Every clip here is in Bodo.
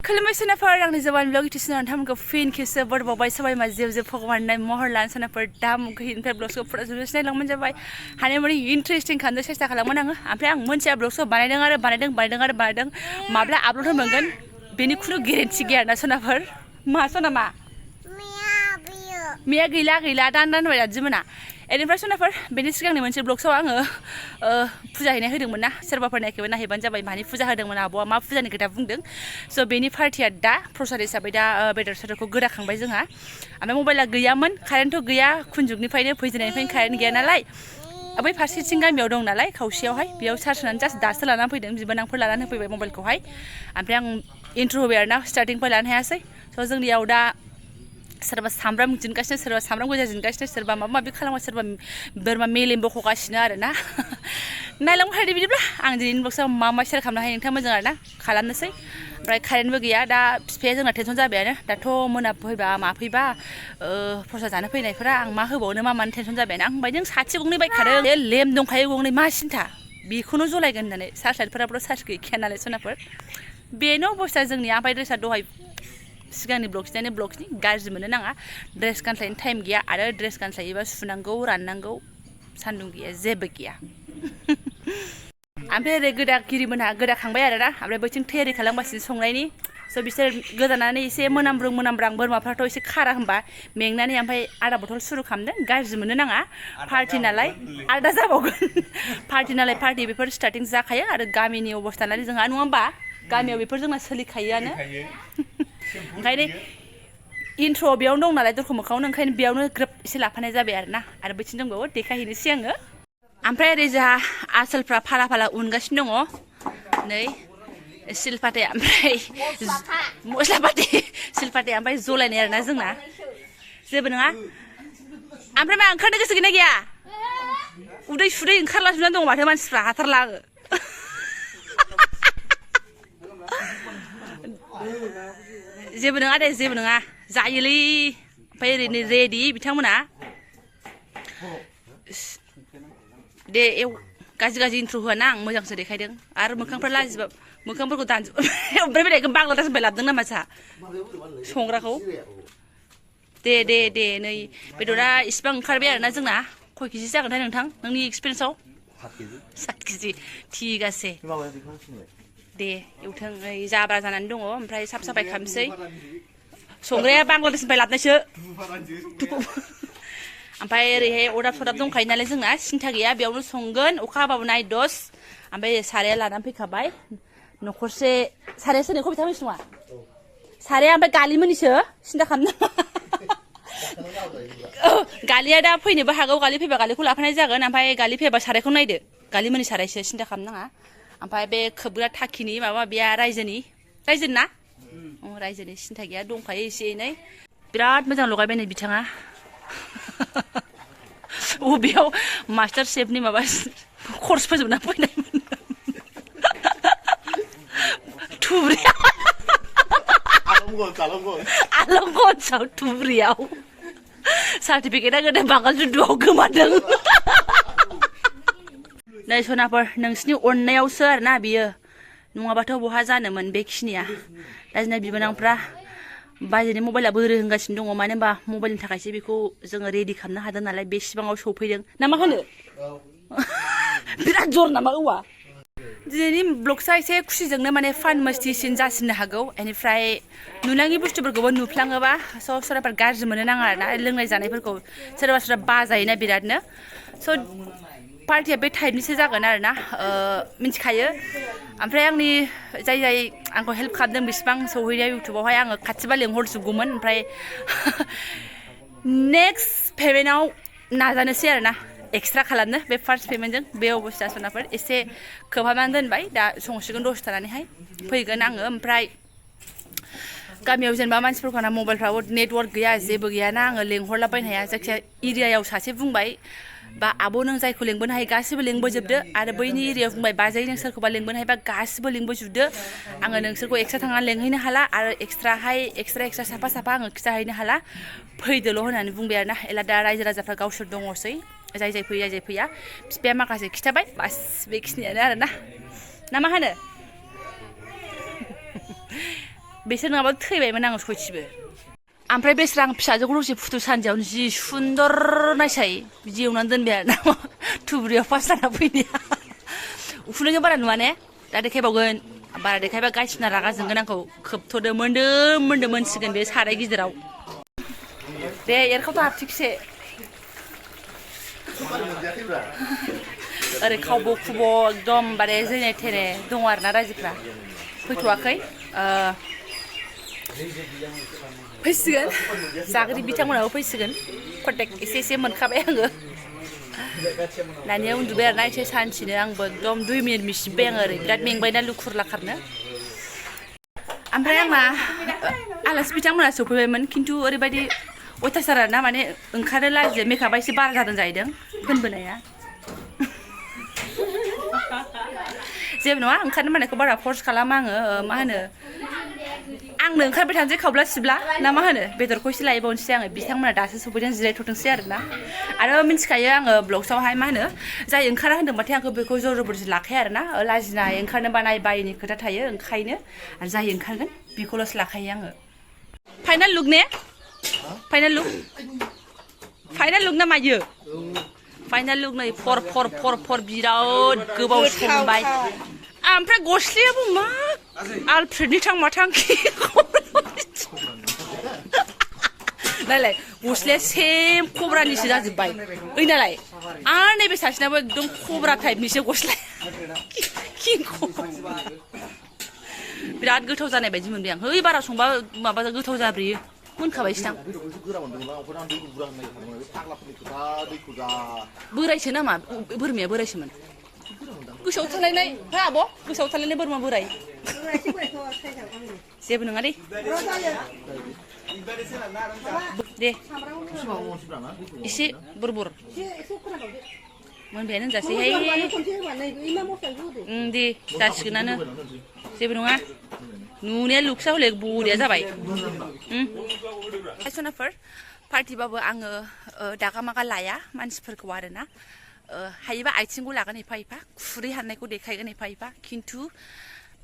खुलुमबाय सोनाफोर आंनि जबानब्लग YouTube नोंथांमोनखौ फिन खेबसे बरबावबाय सबायमा जेव भगवाननाय महर लान सोनाफोर दाम गहिननिफ्राय ब्लगखौ फुरा जोबनो सिनायलांमोन जाबाय हानायमानि इन्टारेस्टिं खालामनो सेस्था खालामोन आङो ओमफ्राय आं मोनसे ब्लगखौ बानायदों माब्ला आपल'ड होगोन बेनि खुनु गेरेन्टि गैया ना सोनाफोर मा सनामा मिया गैला दान होबाय दादिमोना एनिफ्राय सोनाफोर बेनि सिगांनि मोनसे ब्लगसआव आङो फुजा हैनाय होदोंमोन ना सोरबाफोर नायखैबा नायहैबानो जाबाय मानि फुजा होदोंमोन आब'आ मा फुजानि खोथा बुंदों स' बेनि पार्टिया दा प्रसाद हिसाबै दा बेदर सेदरखौ गोदाखांबाय जोंहा ओमफ्राय मबाइला गैयामोन कारेन्टथ' गैया खुनजुगनिफ्रायनो फैजेननायनिफ्रायनो कारेन्ट गैया नालाय बै फारसेथिं गामियाव दं नालाय खावसेयावहाय बेयाव चार्ज होनानै जास्ट दासो लानानै फैदों बिबोनांफोर लानानै होफैबाय मबाइलखौहाय ओमफ्राय आं इन्ट्र' होबाय आरोना स्टार्टिंनिफ्राय लानो हायासै स' जोंनियाव दा सोरबा सामब्राम जिनगासिनो सोरबा सामब्राम गोजा जिनगासिनो सोरबा माबा माबि खालामो सोरबा बोरमा मेलेम बख'गासिनो आरोना नायलांबाय थादो बिदिब्ला आं दिनैनि ब्लगआव मा शेयार खालामनो हायो नोंथांमोनजों आरोना खालामनोसै ओमफ्राय कारेन्टबो गैया दा बिफाया जोंना टेनसन जाबायानो दाथ' मोनाफैबा माफैबा प्रसाद जानो फैनायफोरा आं मा होबावनो मा मानो टेनसन जाबायानो आं होनबाय नों साथि गंनै बायखादों लेम दंखायो गंनै मा सिन्था बेखौनो जलायगोन होननानै सार्ज लाइटफोराबोथ' सार्ज गैखाया नालाय सोनाफोर बेनो अबस्था जोंनिया ओमफ्राय ड्रेसा दहाय सिगांनि ब्लगनि गाज्रि मोननो नाङा ड्रेस गानस्लायनो टाइम गैया आरो ड्रेस गानस्लायोबा सुनांगौ राननांगौ सान्दुं गैया जेबो गैया ओमफ्राय ओरै गोदागिरिमोनहा गोदाखांबाय आरोना ओमफ्राय बैथिं थियारि खालामगासिनो संनायनि स' बिसोर गोदानानै एसे मोनामब्रां बोरमाफ्राथ' एसे खारा होनबा मेंनानै ओमफ्राय आधा बथल सुरु खालामदों गाज्रि मोननो नाङा पार्टि नालाय आलदा जाबावगोन पार्टि नालाय पार्टि बेफोर स्टार्टिं जाखायो आरो गामिनि अबस्था नालाय जोंहा नङा होमबा गामियाव बेफोर जोंना सोलिखायोआनो ओंखायनो इन्ट्र' बेयावनो दं नालाय दरखं मोखाङावनो ओंखायनो बेयावनो ग्रोब एसे लाफानाय जाबाय आरोना आरो बैथिं दंबावो देखायहैनोसै आङो ओमफ्राय ओरै जोंहा आसोलफ्रा फाला उनगासिनो दङ नै सिलपाते ओमफ्राय मस्लापाते सिलपाते ओमफ्राय जलायनाय आरोना जोंना जेबो नङा ओमफ्राय मा ओंखारनो गोसो गैया गैया उदै सुदै ओंखारलाजोबनानै दङ माथो मानसिफ्रा हाथारला आङो जेबो नङा दे जेबो नङा जायोलै ओमफ्राय ओरैनो रेडि बिथांमोना दे गाज्रि इन्ट्र' होआ ना आं मोजांसो देखायदों आरो मोखांफ्रा लाजिबा मोखांफोरखौ दानजोब ओमफ्राय बेलेग बांलादेशनिफ्राय लाबोदों नामा सा संग्राखौ दे नै बेदरा इसिबां ओंखारबाय आरोना जोंना खय केजि जागोनथाय नोंथां नोंनि एक्सपिरियेन्सआव 7 केजि थिगासे दे एवथों ओइ जाब्रा जानानै दङ ओमफ्राय साफाय खालामसै संग्राया बांलादेशनिफ्राय लाबोनायसो ओमफ्राय ओरैहाय अरदाब दंखायो नालाय जोंना सिन्था गैया बेयावनो संगोन अखा हाबाबो नाय दस ओमफ्राय साराया लानानै फैखाबाय न'खरसे साराया सोरनिखौ बिथां मिथिया नङा साराया ओमफ्राय गालिमोननिसो सिन्था खालामना गालिया दा फैनोबो हागौ गालि फैबा गालिखौ लाफानाय जागोन ओमफ्राय गालि फैबा सारायखौ नायदो गालिमोननि सारायसो सिन्था खालामनाङा ओमफ्राय बे खोबग्रा थाखिनि माबा माबिया रायजोनि ना रायजोनि सिन्था गैया दंखायो एसे एनै बिराद मोजां लगायबाय नै बिथाङा बेयाव मास्टार शेफनि माबा कर्स फोजोबना फैनायमोन थुब्रियाव आलंगनसाव थुब्रियाव सार्टिफिकेटआ गोदो बांगाल जुद्दुआव गोमादों नै सनाफोर नोंसिनि अननायावसो आरोना बियो नङाबाथ' बहा जानोमोन बेखिनिया दा जोंना बिबोनांफ्रा बाजैनि मबाइला बोरो होनगासिनो दङ मानो होनबा मबाइलनि थाखायसो बेखौ जोङो रेडि खालामनो हादों नालाय बे सिबाङाव सफैदों ना मा होनो बिराद जर नामा औवा दिनैनि ब्लगसा एसे खुसिजोंनो माने फान मस्तिसिन जासिननो हागौ बेनिफ्राय नुनाङि बुस्थुफोरखौबो नुफ्लाङोबा सोरबाफोर गाज्रि मोननो नाङा आरोना लोंनाय जानायफोरखौ सोरबा बाजायोना बिरादनो स' पार्टिया बे टाइपनिसो जागोन आरोना मिथिखायो ओमफ्राय आंनि जाय आंखौ हेल्प खालामदों बेसिबां सौहैनाय इउटुबावहाय आङो खाथिबा लेंहरजोबगौमोन ओमफ्राय नेक्स्ट पेमेन्टआव नाजानोसै आरोना एक्सट्रा खालामनो बे फार्स्ट पेमेन्टजों बे अबस्था सनाफोर एसे खोबहाबनानै दोनबाय दा संसिगोन दसे थानानैहाय फैगोन आङो ओमफ्राय गामियाव जेनेबा मानसिफोरखौ ना मबाइलफ्राबो नेटवर्क गैया जेबो गैयाना आङो लेंहरलाबायनो हाया जायखिया एरियायाव सासे बुंबाय बा आब' नों जायखौ लेंबोनो हायो गासिबो लेंबोजोबदो आरो बैनि एरियायाव बुंबाय बाजै नों सोरखौबा लेंबोनो हायोबा गासिबो लेंबोजोबदो आङो नोंसोरखौ एक्सट्रा थांनानै लेंहैनो हाला आरो एक्सट्रा साफा आङो खिथाहैनो हाला फैदोल' होननानै बुंबाय आरोना एला दा रायजो राजाफ्रा गावसोर दङसै जाय फैया बिफाया माखासे खिथाबाय बास बेखिनियानो आरोना ना मा होनो बेसोर नङाबा थैबायमोन आङो सयथिबो ओमफ्राय बेसरा आं फिसाजोखौ दसे फुथु सानदियावनो जि सुन्दर नायसाय बिदि एवनानै दोनबाय आरो ना थुब्रियाव फार्स्ट जाना फैनाया उखुन्दैजों बारा नुवा ने दा देखायबावगोन बारा देखायबा गायसिना रागा जोंगोन आंखौ खोबथ'दो मोन्दो मोनसिगोन बे साराय गिदिराव दे एरखावथ' थिगसे ओरै खावब' खुब' एकदमबारे जेने थेने दङ आरोना रायजोफ्रा फैथ'वाखै फैसिगोन जाग्रि बिथांमोनाबो फैसिगोन कन्टेक्ट एसे मोनखाबाय आङो दानिया उन्दुबाय आरोना एसे सानसेनो आंबो एकदम 2 मिनिट मिसिबाय आङो ओरै बिराद मेंबायना लुखुर लाखारनो ओमफ्राय आंना आलासि बिथांमोना सफैबायमोन खिन्थु ओरैबायदि अयथासार आरोना माने ओंखारनो लाजियो मेकआपआ एसे बारा जादों जाहैदों फोनबोनाया जेबो नङा ओंखारनो मानायखौ बारा फर्स खालामा आङो मा होनो आंनो ओंखारबाय थानोसै खावब्ला सिब्ला ना मा होनो बेदरखौ एसे लायबावनोसै आङो बिथांमोना दासो सफैदों जिरायथ'थोंसै आरोना आरो मिन्थिखायो आङो ब्लग्सआवहाय मा होनो जाय ओंखारा होनदोंबाथाय आंखौ बेखौ जबरदस्ति लाखाया आरोना लाजिनाय ओंखारनो बानाय बायनि खोथा थायो ओंखायनो आरो जाय ओंखारगोन बेखौल'सो लाखायो आङो फाइनाल लुक ने फाइनाल लुक ना मायो फाइनाल लुक नै फर बिराद गोबाव संबाय ओमफ्राय गस्लायाबो मा आलफ्रेडनि थां माथां नायलाय गस्लाया सेम कब्रानिसो जाजोब्बाय ओइ नालाय आरो नैबे सासेनाबो एकदम कब्रा टाइपनिसो गस्लाया बिराद गोथाव जानाय बायदि मोनबाय आं है बारा संबा माबा गोथाव जाब्रेयो मोनखाबायसो आं बोरायसो नामा बोरमाया बोरायसोमोन गोसोआव थालायनाय हा आब' गोसोआव थालायनाय बोरमा बोराय जेबो नङा दे दे एसे बुरबुर मोनबायानो होनजासैहाय दे जासिगोनानो जेबो नङा नुनाया लुक्सा हले बरिया जाबाय सनाफोर पार्टिबाबो आङो दागा मागा लाया मानसिफोरखौ आरोना हायोबा आथिंखौ लागोन एफा खुरै हाननायखौ देखायगोन एफा खिन्थु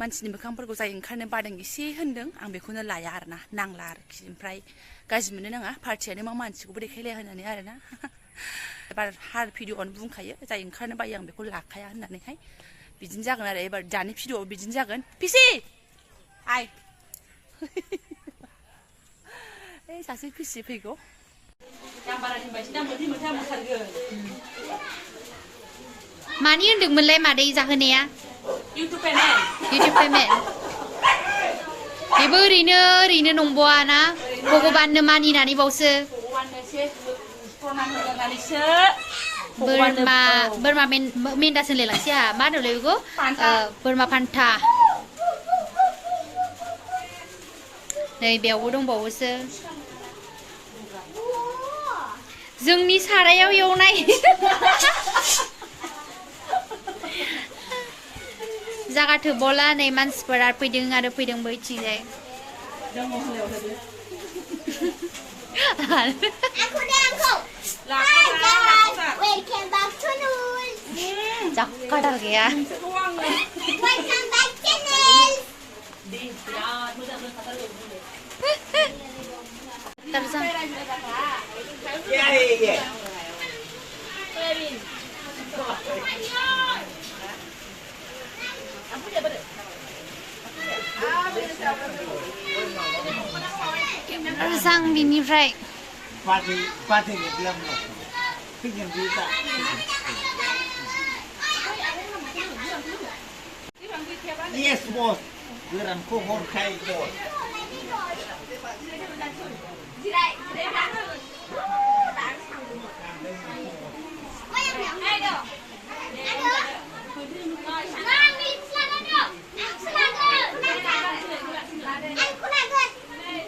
मानसिनि मोखांफोरखौ जाय ओंखारनो बादों एसे होनदों आं बेखौनो लाया आरोना नांला आरोखि ओमफ्राय गाज्रि मोननो नाङा पार्टियानो मा मानसिखौबो देखायलाया होननानै आरोना एबार हार भिडिअ'आवनो बुंखायो जाय ओंखारनो बायो आं बेखौ लाखाया होननानैहाय बिदिनो जागोन आरो एबार दानि भिडिअ'आव बिदिनो जागोन पिसि आइ सासे पिसि फैगौ मानि होनदोंमोनलाय मादै जाहोनाया YouTube पेमेन्ट बेबो ओरैनो नंबावा ना भगबाननो मानिनानै बावसो बोरमा मेन्दासो होनलायलांसै आहा मा होनोलाय बेखौ बोरमा फान्था नै बेयावबो दंबावोसो जोंनि सारायाव एवनाय जागा थोबावला नै मानसिफोरा फैदों बैथिंजाय जाखादार गैया Sang बिनिफ्राय Yes, boss. Geranku horkai boss.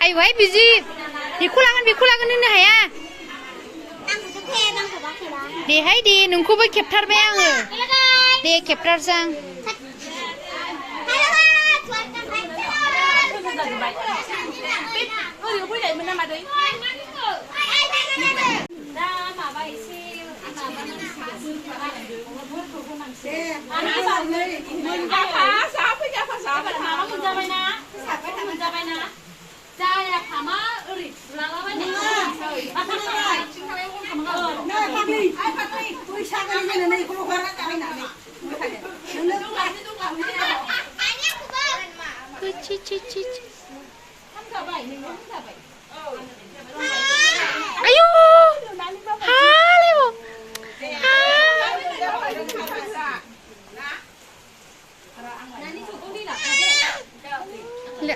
Ay wai biji बेखौ लागोन होननो हाया देहाय दे नोंखौबो खेबथारबाय आङो दे खेबथारसां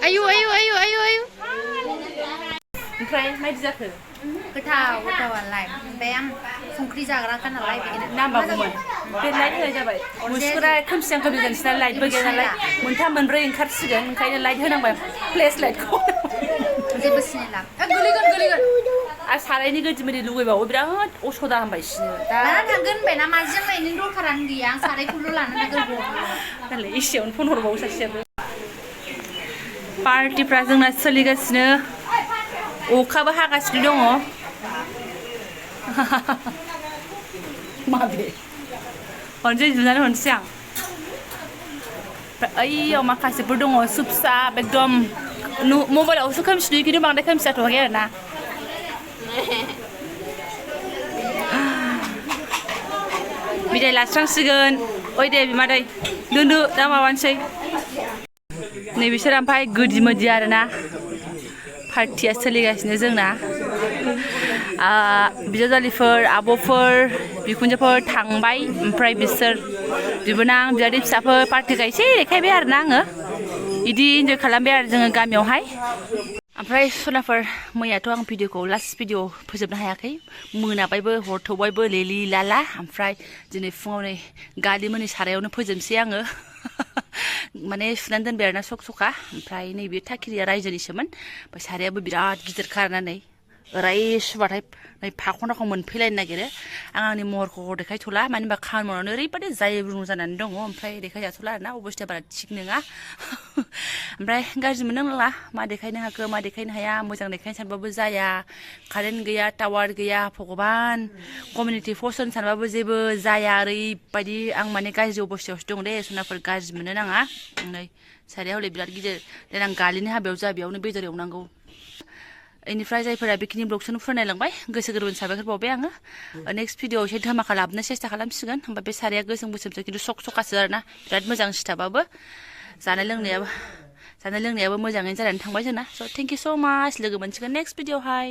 Ayo, halo. Ayo. ओमफ्राय मायदि जाखो गोथावालाय ओमफ्राय आं संख्रि जाग्राखा नालाय बेखायनो नांबागौमोन बे लाइट होनाय जाबाय मुसुरा खोमसियां खोमसि जानोसै नालाय लाइटबो गैया नालाय मोनथाम मोनब्रै ओंखारसिगोन ओंखायनो लाइट होनांबाय फ्लेश लाइटखौ जेबो सिनायला गोलैगोन आरो सारायनि गोदिमोदै लुगैबावो बिराद असदा होनबाय सिनो दा लाना थांगोन होनबाय ना माजों लायनो दरखारानो गैया आं सारायखौल' लाना थांगोन नालाय एसेयावनो फन हरबावो सासेयाबो पार्टिफ्रा जोंना सोलिगासिनो अखाबो हागासिनो दङ माबे हनसै जुनानै हनसै आं ओइयाव माखासेफोर दङ सुपसाप एकदम मबाइलावसो खोमसि नुयो खिन्थु बांद्राय खोमसि जाथ'वाखै आरो ना बिदाय लास्रांसिगोन ओइ दे बिमादै दोनदो दा माबानोसै नै बिसोर ओमफ्राय गोदि मोदि आरोना पार्टिया सोलिगासिनो जोंना बिजावजालिफोर आब'फोर बिखुनजोफोर थांबाय ओमफ्राय बिसोर बिबोनां बियादै फिसाफोर पार्टिखौ एसे देखायबाय आरोना आङो बिदि इन्जय खालामबाय आरो जोङो गामियावहाय ओमफ्राय सनाफोर मैयाथ' आं भिडिअखौ लास्ट भिडिअ फोजोबनो हायाखै मोनाबायबो हर थौबायबो लेलि लाला ओमफ्राय दिनै फुङाव नै गालिमोननि सारायावनो फोजोबसै आङो माने सुनानै दोनबाय आरोना सखा ओमफ्राय नैबे थाखिरिया रायजोनिसोमोन ओमफ्राय सारायाबो बिराद गिदिर खारनानै ओरै सुबाथाय नै फाखनाखौ मोनफैलायनो नागिरो आं आंनि महरखौ देखायथ'ला मानो होनबा खामानि मावनानै ओरैबायदि जायब्रुं जानानै दङ ओमफ्राय देखायजाथ'ला आरोना अबस्थाया बारा थिग नङा ओमफ्राय गाज्रि मोननो नांला मा देखायनो हाखो मा देखायनो हाया मोजां देखायनो सानबाबो जाया कारेन्ट गैया टावार गैया भगबान कमिउनिटि पर्सन सानबाबो जेबो जाया ओरैबायदि आं माने गाज्रि अबस्थायावसो दं दे सनाफोर गाज्रि मोननो नाङा नै साराया हले बिराद गिदिर देनां गालिनि हाबायाव जा बेयावनो बेदर एवनांगौ बेनिफ्राय जायफोरा बेखिनि ब्लगसोनो फोरमायलांबाय गोसो गोरबोनि साबायखर बावबाय आङो नेक्स्ट भिडिअआव एसे धमाका लाबोनो सेस्था खालामसिगोन होमबा बे साराया गोसोम गोसोमसो खिन्थु सखासो आरोना बिराद मोजां सिथाबाबो जानाय लोंनायाबो मोजाङैनो जानानै थांबाय जोंना स' थेंक इउ स' माच लोगो मोनसिगोन नेक्स्ट भिडिअआवहाय